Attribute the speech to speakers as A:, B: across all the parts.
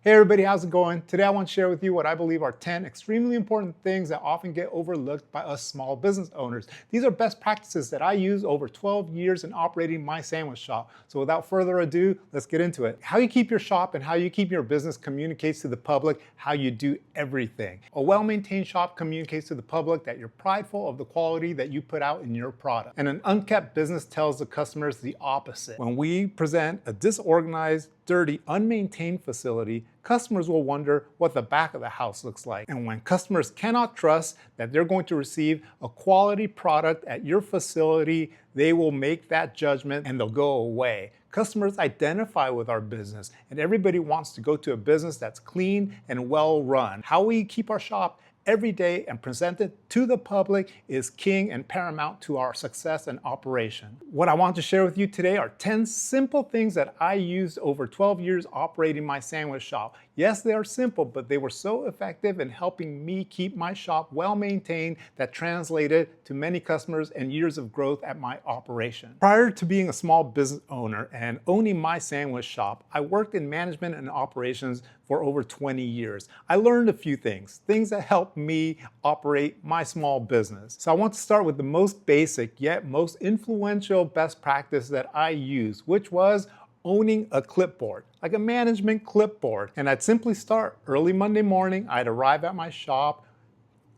A: Hey everybody, how's it going? Today I want to share with you what I believe are 10 extremely important things that often get overlooked by us small business owners. These are best practices that I use over 12 years in operating my sandwich shop. So without further ado, let's get into it. How you keep your shop and how you keep your business communicates to the public how you do everything. A well-maintained shop communicates to the public that you're prideful of the quality that you put out in your product. And an unkept business tells the customers the opposite. When we present a disorganized, dirty, unmaintained facility, customers will wonder what the back of the house looks like. And when customers cannot trust that they're going to receive a quality product at your facility, they will make that judgment and they'll go away. Customers identify with our business, and everybody wants to go to a business that's clean and well run. How we keep our shop every day and present it to the public is king and paramount to our success and operation. What I want to share with you today are 10 simple things that I used over 12 years operating my sandwich shop. Yes, they are simple, but they were so effective in helping me keep my shop well maintained that translated to many customers and years of growth at my operation. Prior to being a small business owner and owning my sandwich shop, I worked in management and operations for over 20 years. I learned a few things that helped me operate my small business. So I want to start with the most basic yet most influential best practice that I use, which was owning a clipboard, like a management clipboard. And I'd simply start early Monday morning. I'd arrive at my shop,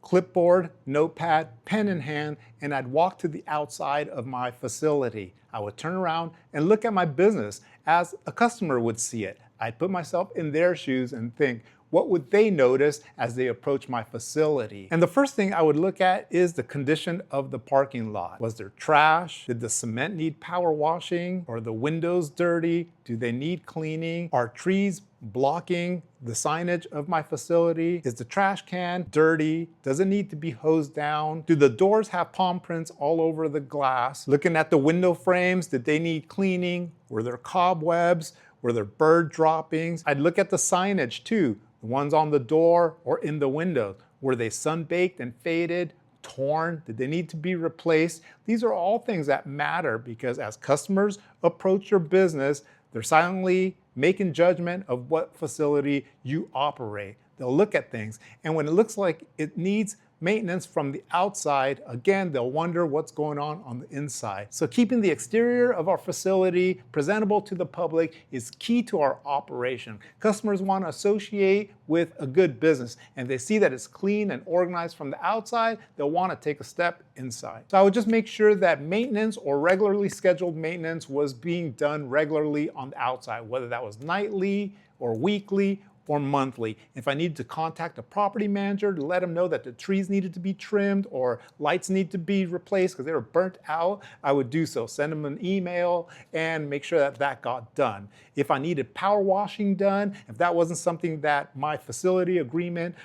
A: clipboard, notepad, pen in hand, and I'd walk to the outside of my facility. I would turn around and look at my business as a customer would see it. I'd put myself in their shoes and think, what would they notice as they approach my facility? And the first thing I would look at is the condition of the parking lot. Was there trash? Did the cement need power washing? Are the windows dirty? Do they need cleaning? Are trees blocking the signage of my facility? Is the trash can dirty? Does it need to be hosed down? Do the doors have palm prints all over the glass? Looking at the window frames, did they need cleaning? Were there cobwebs? Were there bird droppings? I'd look at the signage too. The ones on the door or in the windows. Were they sun-baked and faded, torn? Did they need to be replaced? These are all things that matter because as customers approach your business, they're silently making judgment of what facility you operate. They'll look at things, and when it looks like it needs maintenance from the outside, again, they'll wonder what's going on the inside. So keeping the exterior of our facility presentable to the public is key to our operation. Customers want to associate with a good business, and they see that it's clean and organized from the outside, they'll want to take a step inside. So I would just make sure that maintenance or regularly scheduled maintenance was being done regularly on the outside, whether that was nightly or weekly or monthly. If I needed to contact a property manager to let them know that the trees needed to be trimmed or lights need to be replaced because they were burnt out, I would do so. Send them an email and make sure that that got done. If I needed power washing done, if that wasn't something that my facility agreement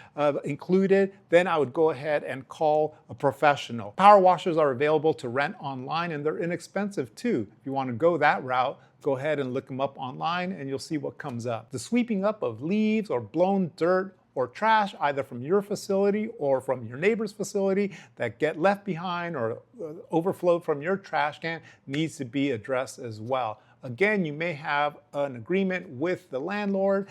A: included, then I would go ahead and call a professional. Power washers are available to rent online and they're inexpensive too. If you want to go that route, go ahead and look them up online and you'll see what comes up. The sweeping up of leaves or blown dirt or trash, either from your facility or from your neighbor's facility that get left behind or overflowed from your trash can, needs to be addressed as well. Again, you may have an agreement with the landlord.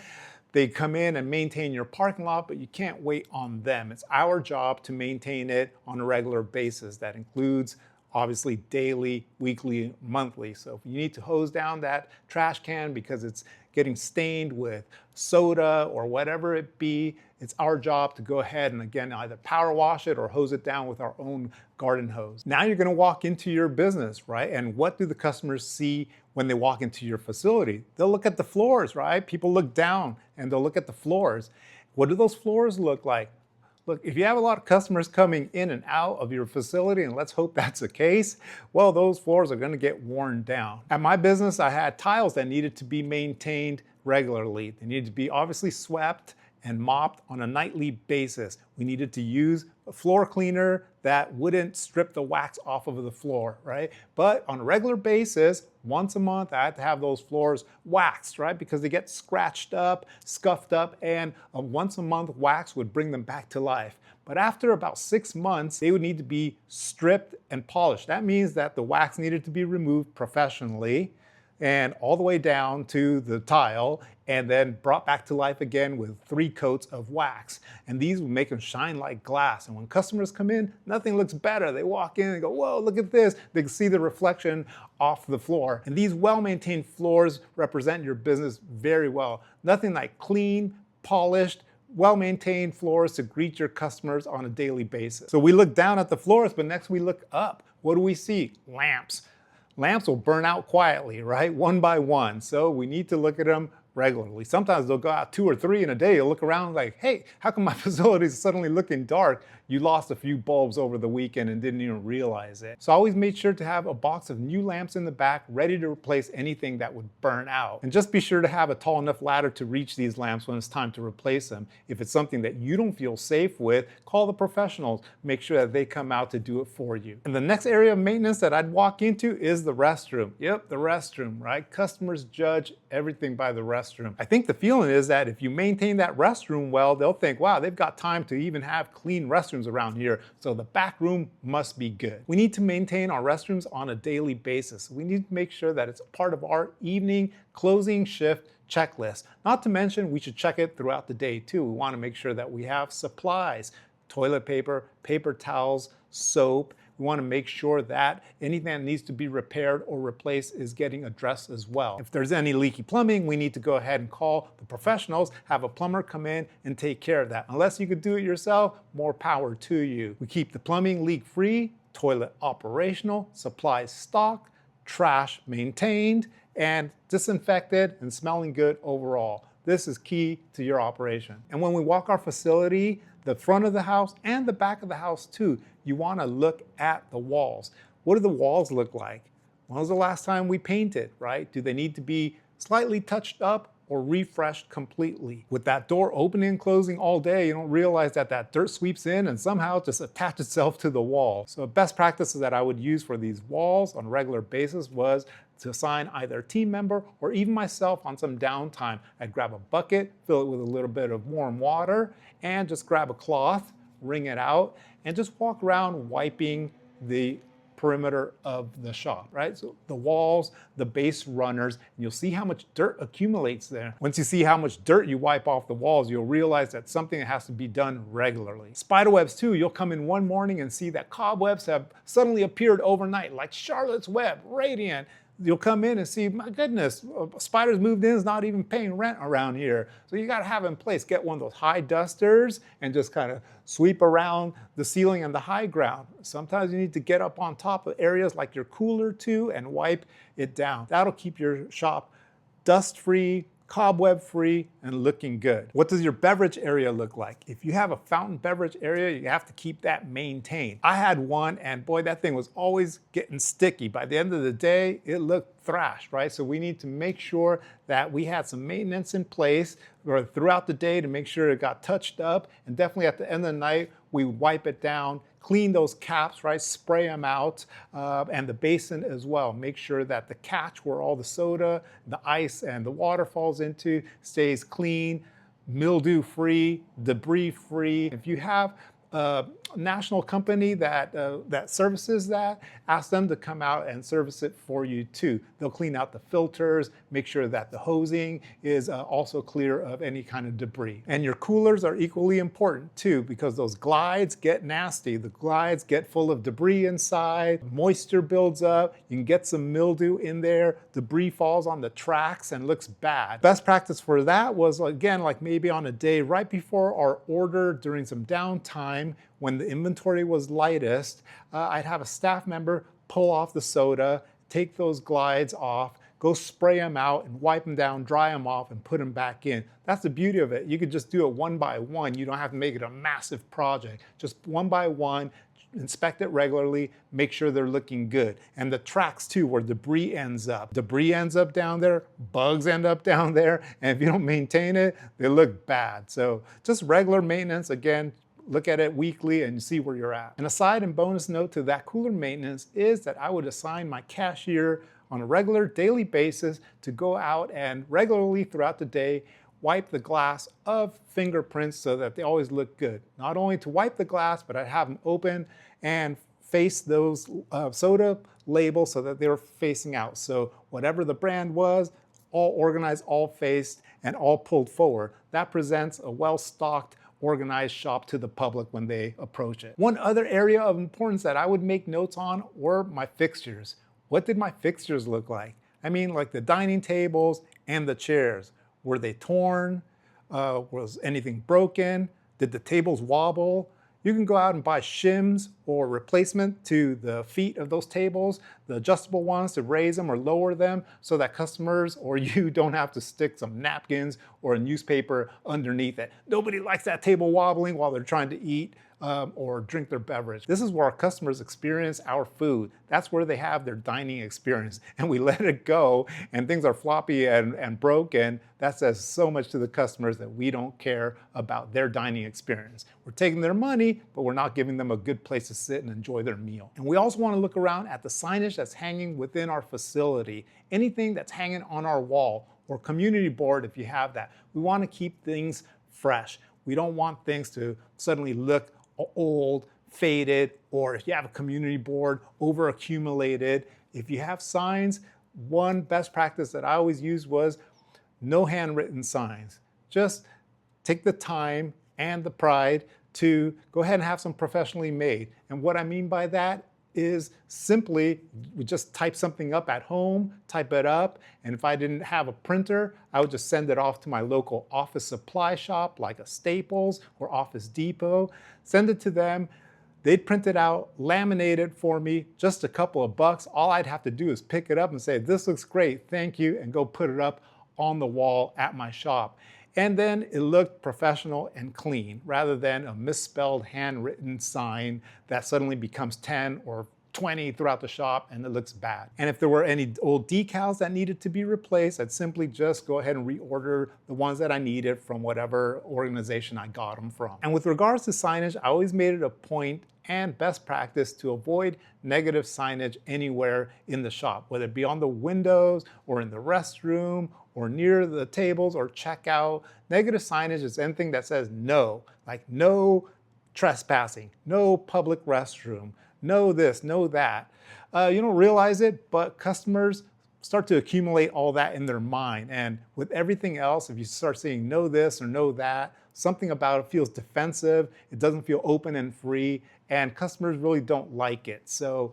A: They come in and maintain your parking lot, but you can't wait on them. It's our job to maintain it on a regular basis. That includes obviously daily, weekly, monthly. So if you need to hose down that trash can because it's getting stained with soda or whatever it be, it's our job to go ahead and again, either power wash it or hose it down with our own garden hose. Now you're gonna walk into your business, right? And what do the customers see when they walk into your facility? They'll look at the floors, right? People look down and they'll look at the floors. What do those floors look like? Look, if you have a lot of customers coming in and out of your facility, and let's hope that's the case, well, those floors are going to get worn down. At my business, I had tiles that needed to be maintained regularly. They needed to be obviously swept and mopped on a nightly basis. We needed to use a floor cleaner that wouldn't strip the wax off of the floor, right? But on a regular basis, once a month, I had to have those floors waxed, right? Because they get scratched up, scuffed up, and a once a month wax would bring them back to life. But after about 6 months, they would need to be stripped and polished. That means that the wax needed to be removed professionally. and all the way down to the tile, and then brought back to life again with 3 coats of wax. And these will make them shine like glass. And when customers come in, nothing looks better. They walk in and go, whoa, look at this. They can see the reflection off the floor. And these well-maintained floors represent your business very well. Nothing like clean, polished, well-maintained floors to greet your customers on a daily basis. So we look down at the floors, but next we look up. What do we see? Lamps. Lamps will burn out quietly, right? One by one. So we need to look at them regularly. Sometimes they'll go out 2 or 3 in a day. You'll look around like, hey, how come my facility is suddenly looking dark? You lost a few bulbs over the weekend and didn't even realize it. So I always made sure to have a box of new lamps in the back ready to replace anything that would burn out. And just be sure to have a tall enough ladder to reach these lamps when it's time to replace them. If it's something that you don't feel safe with, call the professionals. Make sure that they come out to do it for you. And the next area of maintenance that I'd walk into is the restroom. Yep, the restroom, right? Customers judge everything by the restroom. I think the feeling is that if you maintain that restroom well, they'll think, wow, they've got time to even have clean restrooms around here, so the back room must be good. We need to maintain our restrooms on a daily basis. We need to make sure that it's part of our evening closing shift checklist. Not to mention, we should check it throughout the day too. We want to make sure that we have supplies, toilet paper, paper towels, soap. We want to make sure that anything that needs to be repaired or replaced is getting addressed as well. If there's any leaky plumbing, we need to go ahead and call the professionals, have a plumber come in and take care of that. Unless you could do it yourself, more power to you. We keep the plumbing leak-free, toilet operational, supplies stocked, trash maintained, and disinfected and smelling good overall. This is key to your operation. And when we walk our facility, the front of the house and the back of the house too, you want to look at the walls. What do the walls look like? When was the last time we painted, right? Do they need to be slightly touched up or refreshed completely? With that door opening and closing all day, you don't realize that that dirt sweeps in and somehow just attaches itself to the wall. So best practices that I would use for these walls on a regular basis was to assign either a team member or even myself on some downtime. I'd grab a bucket, fill it with a little bit of warm water, and just grab a cloth, wring it out, and just walk around wiping the perimeter of the shop, right? So the walls, the base runners, and you'll see how much dirt accumulates there. Once you see how much dirt you wipe off the walls, you'll realize that's something that has to be done regularly. Spiderwebs too, you'll come in one morning and see that cobwebs have suddenly appeared overnight, like Charlotte's Web, radiant. You'll come in and see, my goodness, spiders moved in, is not even paying rent around here. So you gotta have in place, get one of those high dusters and just kind of sweep around the ceiling and the high ground. Sometimes you need to get up on top of areas like your cooler too and wipe it down. That'll keep your shop dust-free, cobweb-free, and looking good. What does your beverage area look like? If you have a fountain beverage area, you have to keep that maintained. I had one, and boy, that thing was always getting sticky. By the end of the day, it looked thrashed, right? So we need to make sure that we had some maintenance in place or throughout the day to make sure it got touched up, and definitely at the end of the night, we wipe it down, clean those caps, right? Spray them out, and the basin as well. Make sure that the catch where all the soda, the ice, and the water falls into stays clean, mildew-free, debris-free. If you have a national company that services that, ask them to come out and service it for you too. They'll clean out the filters, make sure that the hosing is also clear of any kind of debris. And your coolers are equally important too, because those glides get nasty. The glides get full of debris inside, moisture builds up, you can get some mildew in there, debris falls on the tracks and looks bad. Best practice for that was, again, like maybe on a day right before our order during some downtime, when the inventory was lightest, I'd have a staff member pull off the soda, take those glides off, go spray them out and wipe them down, dry them off, and put them back in. That's the beauty of it. You could just do it one by one. You don't have to make it a massive project. Just one by one, inspect it regularly, make sure they're looking good. And the tracks too, where debris ends up. Debris ends up down there, bugs end up down there, and if you don't maintain it, they look bad. So just regular maintenance, again, look at it weekly and see where you're at. And a side and bonus note to that cooler maintenance is that I would assign my cashier on a regular daily basis to go out and regularly throughout the day wipe the glass of fingerprints so that they always look good. Not only to wipe the glass, but I'd have them open and face those soda labels so that they were facing out. So whatever the brand was, all organized, all faced, and all pulled forward. That presents a well-stocked, organized shop to the public when they approach it. One other area of importance that I would make notes on were my fixtures. What did my fixtures look like? I mean, like the dining tables and the chairs. Were they torn? Was anything broken? Did the tables wobble? You can go out and buy shims or replacement to the feet of those tables, the adjustable ones to raise them or lower them so that customers or you don't have to stick some napkins or a newspaper underneath it. Nobody likes that table wobbling while they're trying to eat or drink their beverage. This is where our customers experience our food. That's where they have their dining experience. And we let it go and things are floppy and broken. That says so much to the customers that we don't care about their dining experience. We're taking their money, but we're not giving them a good place to sit and enjoy their meal. And we also want to look around at the signage that's hanging within our facility. Anything that's hanging on our wall or community board if you have that. We want to keep things fresh. We don't want things to suddenly look old, faded, or if you have a community board, over accumulated. If you have signs, one best practice that I always used was no handwritten signs. Just take the time and the pride to go ahead and have some professionally made. And what I mean by that is simply we just type something up at home, type it up, and if I didn't have a printer, I would just send it off to my local office supply shop like a Staples or Office Depot, send it to them. They'd print it out, laminate it for me, just a couple of bucks. All I'd have to do is pick it up and say, this looks great, thank you, and go put it up on the wall at my shop. And then it looked professional and clean rather than a misspelled handwritten sign that suddenly becomes 10 or 20 throughout the shop and it looks bad. And if there were any old decals that needed to be replaced, I'd simply just go ahead and reorder the ones that I needed from whatever organization I got them from. And with regards to signage, I always made it a point and best practice to avoid negative signage anywhere in the shop, whether it be on the windows or in the restroom or near the tables or checkout. Negative signage is anything that says no, like no trespassing, no public restroom, no this, no that. You don't realize it, but customers start to accumulate all that in their mind. And with everything else, if you start saying no this or no that, something about it feels defensive, it doesn't feel open and free, and customers really don't like it. So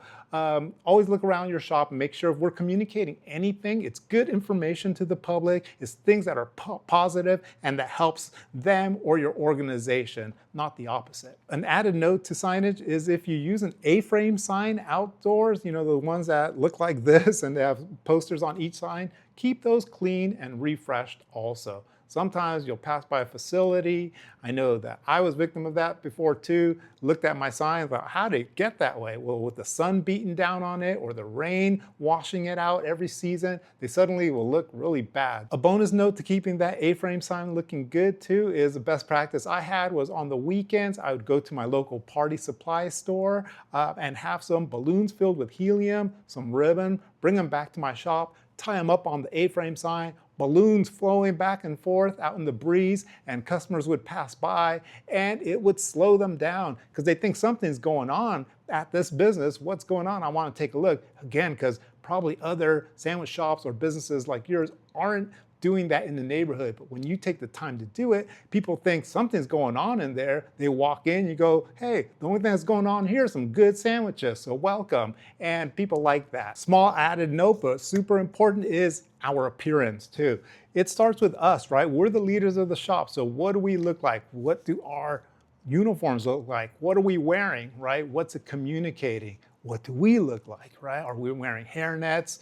A: always look around your shop and make sure if we're communicating anything, it's good information to the public, it's things that are positive and that helps them or your organization, not the opposite. An added note to signage is if you use an A-frame sign outdoors, you know, the ones that look like this and they have posters on each sign, keep those clean and refreshed also. Sometimes you'll pass by a facility. I know that I was victim of that before too. Looked at my sign and thought, how did it get that way? Well, with the sun beating down on it or the rain washing it out every season, they suddenly will look really bad. A bonus note to keeping that A-frame sign looking good too is the best practice I had was on the weekends, I would go to my local party supply store and have some balloons filled with helium, some ribbon, bring them back to my shop, tie them up on the A-frame sign, balloons flowing back and forth out in the breeze, and customers would pass by and it would slow them down because they think something's going on at this business. What's going on? I want to take a look. Again, because probably other sandwich shops or businesses like yours aren't doing that in the neighborhood. But when you take the time to do it, people think something's going on in there. They walk in, you go, hey, the only thing that's going on here is some good sandwiches, so welcome. And people like that. Small added note, but super important, is our appearance too. It starts with us, right? We're the leaders of the shop. So what do we look like? What do our uniforms look like? What are we wearing, right? What's it communicating? What do we look like, right? Are we wearing hairnets?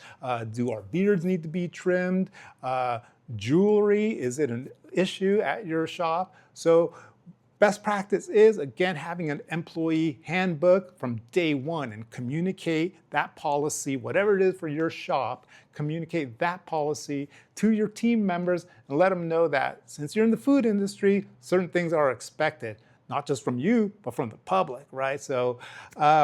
A: Do our beards need to be trimmed? Jewelry, is it an issue at your shop? So best practice is, again, having an employee handbook from day one and communicate that policy, whatever it is for your shop, communicate that policy to your team members and let them know that since you're in the food industry, certain things are expected. Not just from you, but from the public, right? So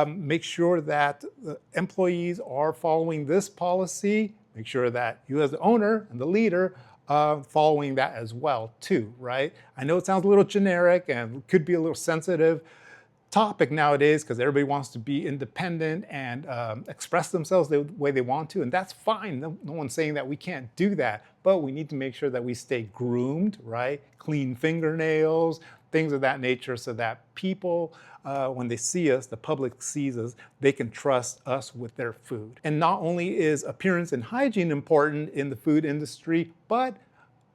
A: make sure that the employees are following this policy. Make sure that you as the owner and the leader following that as well too, right? I know it sounds a little generic and could be a little sensitive. topic nowadays because everybody wants to be independent and express themselves the way they want to, and that's fine. No one's saying that we can't do that, but we need to make sure that we stay groomed, right? Clean fingernails, things of that nature, so that people, when they see us, the public sees us, they can trust us with their food. And not only is appearance and hygiene important in the food industry, but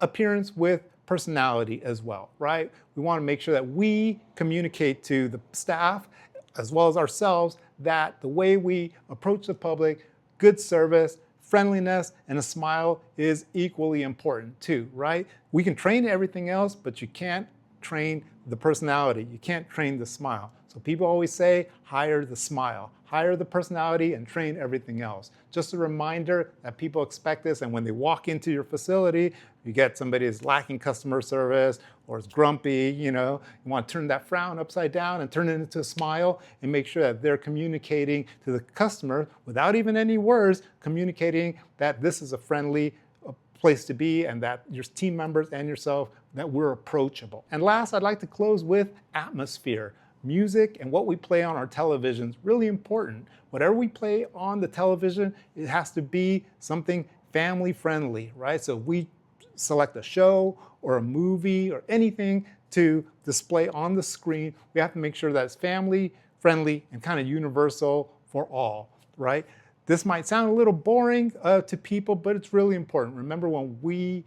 A: appearance with personality as well, right? We want to make sure that we communicate to the staff as well as ourselves that the way we approach the public, good service, friendliness, and a smile is equally important too, right? We can train everything else, but you can't train the personality. You can't train the smile. So people always say, hire the smile, hire the personality, and train everything else. Just a reminder that people expect this, and when they walk into your facility, you get somebody who's lacking customer service or is grumpy, you want to turn that frown upside down and turn it into a smile and make sure that they're communicating to the customer without even any words, communicating that this is a friendly place to be and that your team members and yourself, that we're approachable. And last, I'd like to close with atmosphere. Music and what we play on our television is really important. Whatever we play on the television, it has to be something family friendly, right? So we select a show or a movie or anything to display on the screen, we have to make sure that it's family friendly and kind of universal for all, right? This might sound a little boring to people, but it's really important. Remember, when we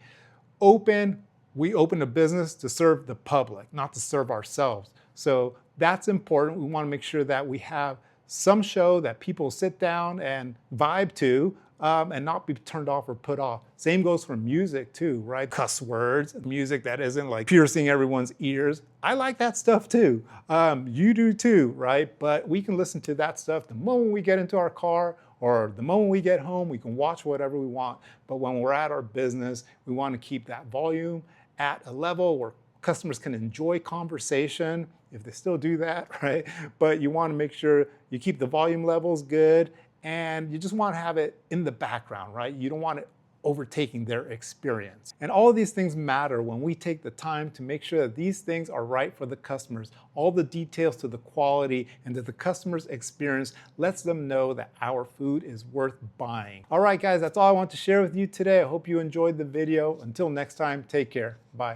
A: open a business to serve the public, not to serve ourselves. So that's important. We want to make sure that we have some show that people sit down and vibe to and not be turned off or put off. Same goes for music too, right? Cuss words, music that isn't like piercing everyone's ears. I like that stuff too. You do too, right? But we can listen to that stuff the moment we get into our car or the moment we get home. We can watch whatever we want. But when we're at our business, we want to keep that volume at a level where customers can enjoy conversation, if they still do that, right? But you want to make sure you keep the volume levels good, and you just want to have it in the background, right? You don't want it overtaking their experience. And all of these things matter when we take the time to make sure that these things are right for the customers. All the details to the quality and that the customer's experience lets them know that our food is worth buying. All right, guys, that's all I want to share with you today. I hope you enjoyed the video. Until next time, take care. Bye.